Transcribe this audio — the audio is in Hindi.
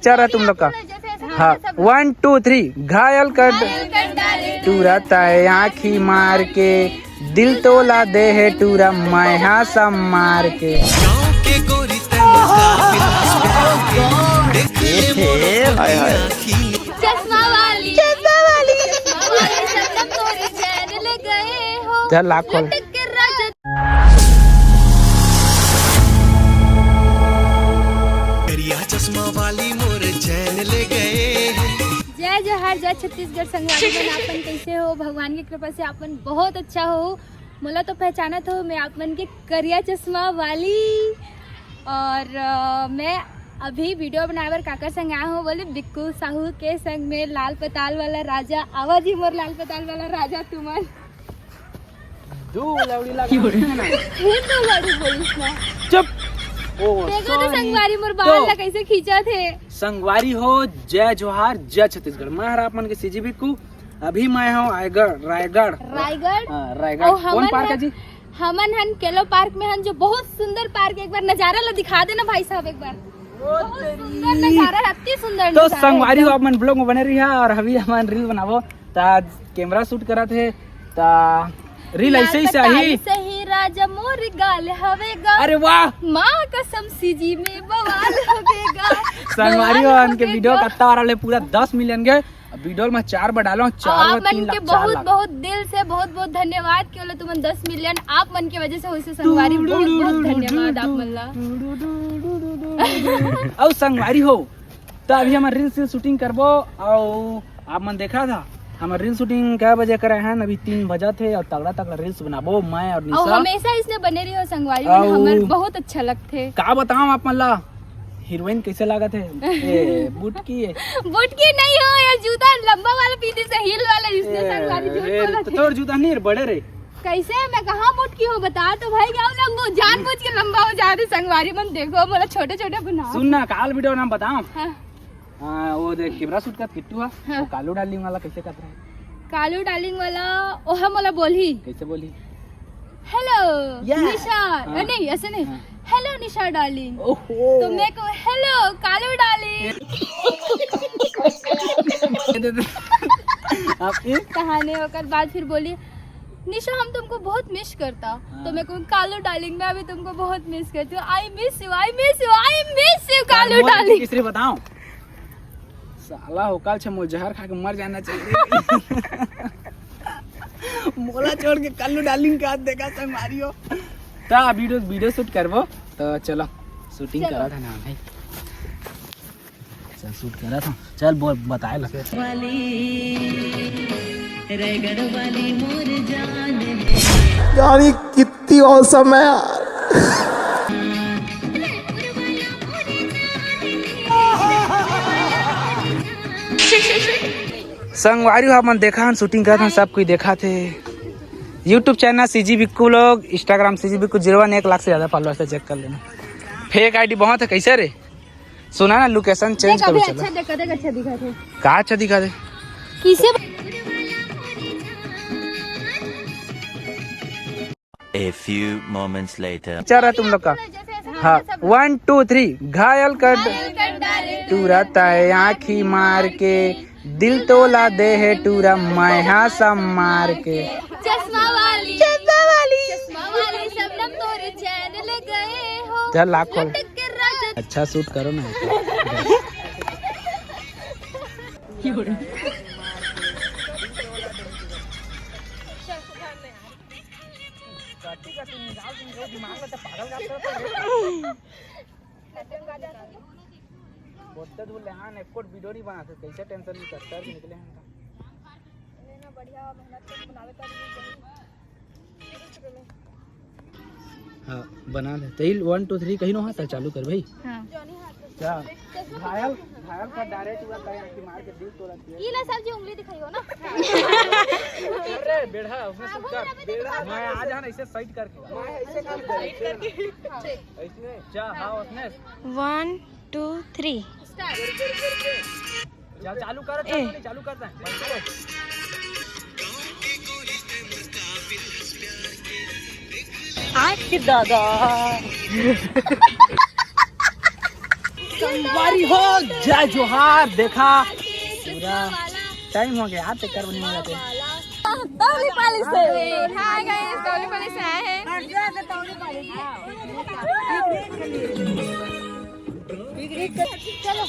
पिक्चर है तुम लोग का। हाँ 1 2 3 घायल कर टूराता है आँखी मार के, दिल तोला दे है टूरा मैं हासा मार के। चल लाख खोल। चश्मा वाली मोर चैन ले गए। जय जोहार, जय छत्तीसगढ़ संगवारी मन। आपन कैसे हो? भगवान की कृपा से आपन बहुत अच्छा हो। मोला तो पहचानत हो, मैं आपन के करिया चश्मा वाली। और मैं अभी वीडियो बनाए बर काकर संग आया हूँ, बोले बिक्कू साहू के संग में लाल पताल वाला राजा। आवाज ही मोर लाल पताल वाला राजा तुमन चुप। देखो तो संगवारी मोर बाल ला कैसे खींचा थे। संगवारी हो, जय जोहार, जय छत्तीसगढ़। मैं हरा अपन के सीजी बिक्कू। अभी मैं हूँ रायगढ़। कौन पार्क है जी? हमन हन केलो पार्क में हन, जो बहुत सुंदर पार्क। एक बार नजारा ला दिखा देना भाई साहब एक बार। बहुत सुंदर नजारा है, अति सुंदर तो नजारा संगवारी हो, अपन ब्लॉग में बने रही है। और अभी हम रील बनावो ता कैमरा शूट करा थे ता रील ऐसे ही सही राजा मोर गाल हवेगा। अरे वाह, माँ कसम सीजी में बवाल होगा। संगवारी हो उनके वीडियो कत्ता वाले पूरा 10 मिलियन गए। वीडियो में 4 बार डालो, 4 आप मन के बहुत बहुत दिल से बहुत बहुत धन्यवाद केवल तुम 10 मिलियन आप मन की वजह से हुई से। संगवारी बहुत बहुत धन्यवाद आप मन ला। और संगवारी हो तो अभी हम रील शूटिंग करबो। और आप मन देखा था हमारे रील शूटिंग क्या बजे करे हैं? अभी 3 बजे थे। और तगड़ा तगड़ा रील्स बनाबो मैं और निशा। हमेशा इसने बने रही हो संगवारी में, हमें बहुत अच्छा लगते। का बताऊं आप मन ला हीरोइन कैसे लागत है? बुटकी नहीं हो यार, जूता लंबा वाला पीछे से हील वाला जिसने संगवारी झूठ बोला था। तोर जूता नहीं बड़े रे। कैसे मैं कहाँ मुटकी हो बता तो भाई। क्या लंबो जानबूझ के लंबा हो जा रहे संगवारी मन। देखो मोला छोटे छोटे बना। सुन ना, काल वीडियो नाम बताऊं। हाँ। वो देख कैमरा शूट कर किट्टू है। हाँ। वो कालू डार्लिंग वाला कैसे कर रहा है? कालू डार्लिंग वाला ओहा मोला बोली कैसे बोली? Hello Yeah. निशा। हाँ। नहीं ऐसे नहीं। हाँ। हेलो निशा डार्लिंग। ओहो तो मैं को हेलो कालू डार्लिंग। आपकी कहानी होकर बाद फिर बोली निशा हम तुमको बहुत मिस करता। हाँ। तो मैं कहूँ कालू डार्लिंग मैं अभी तुमको बहुत मिस करती हूँ। I miss you I miss you I miss you Kalu darling. किसरे बताऊं? साला होकाल छे मोर जहर खा के मर जाना चाहिए। मोला छोड़ के कालू डार्लिंग का हाथ देखा संगवारी हो। ता वीडियो शूट करबो तो चलो शूटिंग करा था ना भाई। चल शूट करा था, चल बोल बताए लगे रायगढ़ वाली मोर जान यार ये कितनी औसम है यार। संगवारी हो अपन देखा शूटिंग करा था, सब कोई देखा थे। यूट्यूब चैनल सीजी बिक्कू लोग, इंस्टाग्राम सीजी बिक्कू 01 1 लाख से ज्यादा फॉलोअर्स है, चेक कर लेना। फेक आईडी बहुत है। कैसे रे? सुना ना लोकेशन चेंज करो। चलो अच्छा देखा देख अच्छा दिखा थे। का अच्छा दिखा दे किसे A few moments later. Picture है तुम लोग का। हाँ 1 2 3 घायल कर टूराता है आँखी मार के, दिल तोला दे है टूरा मैं हासा मार के। चश्मा वाली शबनम तोरे चैन ले गए हो। चल लाख खोल। लटक के राजा। अच्छा शूट करो ना। वीडियो नहीं बनाते कैसे टेंशन नहीं करता निकले हैं तो बढ़िया मेहनत से बनावे का। हाँ बना दे। तेल 1 2 3 कहीं ना चालू कर भाई। हाँ। क्या घायल का डायरेक्ट हुआ कहीं आंखें मार के दिल तोड़ा दिया। ये ला सब जी उंगली दिखाई हो ना। अरे बेड़ा उसमें शूट कर। बेड़ा मैं आ जाना ऐसे साइड करके। मैं ऐसे काम कर ऐसे जा। हां उसने 1 2 3 जा चालू कर। चालू करता है बंद करो। आज दादा संगवारी हो जय जोहार। देखा पूरा टाइम हो गया चक्कर बनने वाला थे। तौलीपाली से हाय गाइस, तौलीपाली से आए हैं। चलो